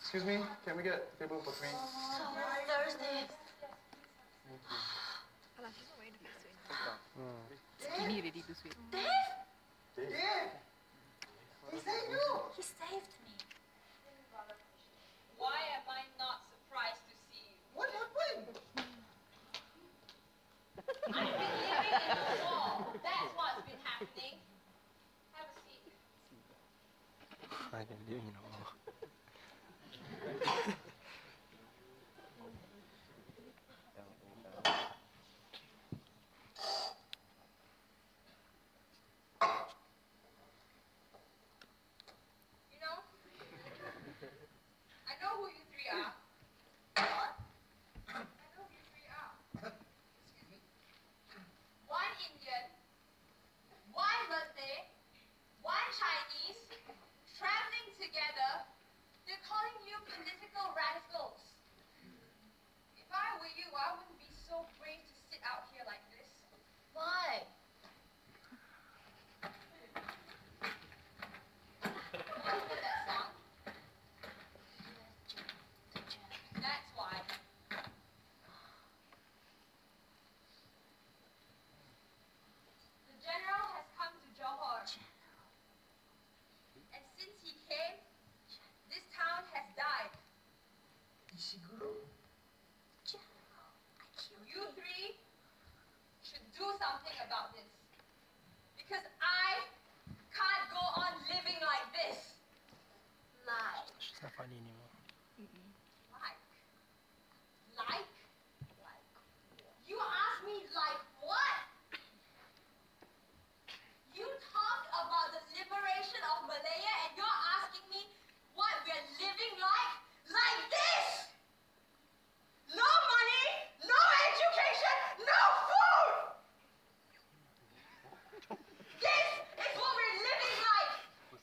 Excuse me, can we get a table for 3? Thursday. Alah, she's not wearing the big suit anymore. Skinny already to sweet. Dave? Dave? He saved you. He saved me. Why am I not surprised to see you? What happened? I've been living in the wall. That's what's been happening. Have a seat. I can live in all. You know, I know who you three are. I know who you three are. Excuse me. One Indian, one Malay, one Chinese, traveling together. They're calling you political radicals. If I were you, I wouldn't be so brave to sit out here like this. Why? Remember that song? That's why. The general has come to Johor. And since he came, this town has died. Ishiguro? You three should do something about this. Because I can't go on living like this. Lie. She's not funny anymore. Like? Like? You ask me like what? You talked about the liberation of Malaya and you're asking me what we're living like? Like this! No money, no education, no food! This is what we're living like!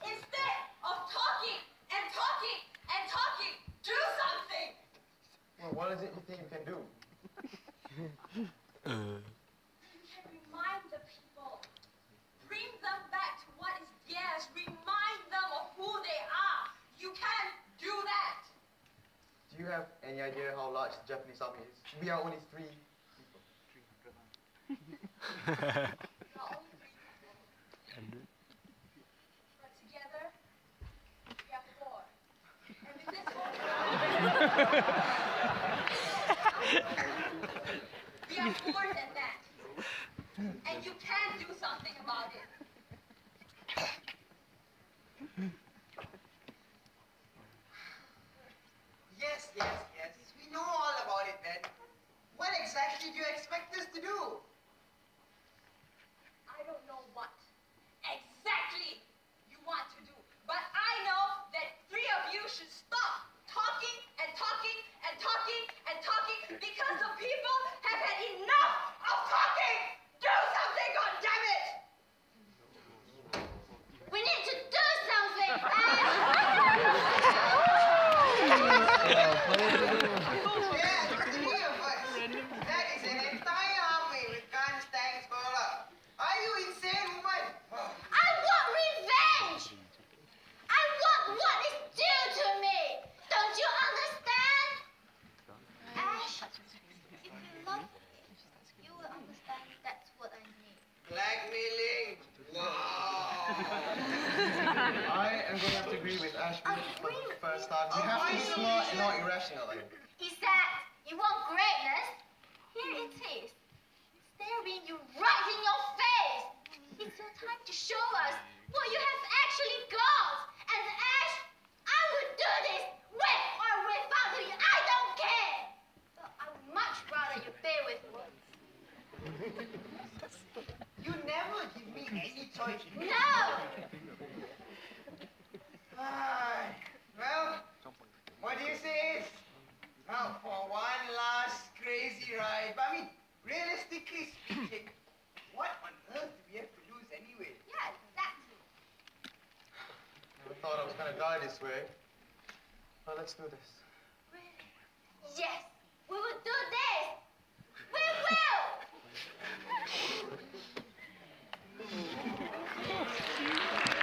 Instead of talking and talking and talking, do something! Well, what is it you think you can do? You can remind the people. Bring them back to what is theirs. Remind them of who they are. You can do that. Do you have any idea how large the Japanese army is? We are only 3 people. Not only 3 people, but together, we are 4. And with this whole we are more than that. And you can do something about it. Yes, yes, yes. We know all about it then. What exactly do you expect us to do? I don't know what exactly you want to do, but I know that 3 of you should stop talking and talking and talking and talking because the people have had enough of talking! Do something, goddammit! We need to do something, Yes, 3 of us. That is an entire army with guns, tanks, blah. Are you insane, woman? I want revenge! I want what is due to me! Don't you understand? Ash, if you love me, you will understand that's what I need. Blackmailing. Wow. I am going to have to agree with Ashby for the first time. You have to be smart and not irrational. He said, you want greatness? Here it is. Staring you right in your face. It's your time to show us what you have actually got. And Ash, I would do this with or without you. I don't care. But I would much rather you bear with me. You never give me any choice. No! Well, what do you say is, now for one last crazy ride. But I mean, realistically speaking, what on earth do we have to lose anyway? Yeah, exactly. Never thought I was going to die this way. Well, let's do this. Really? Yes, we will do this.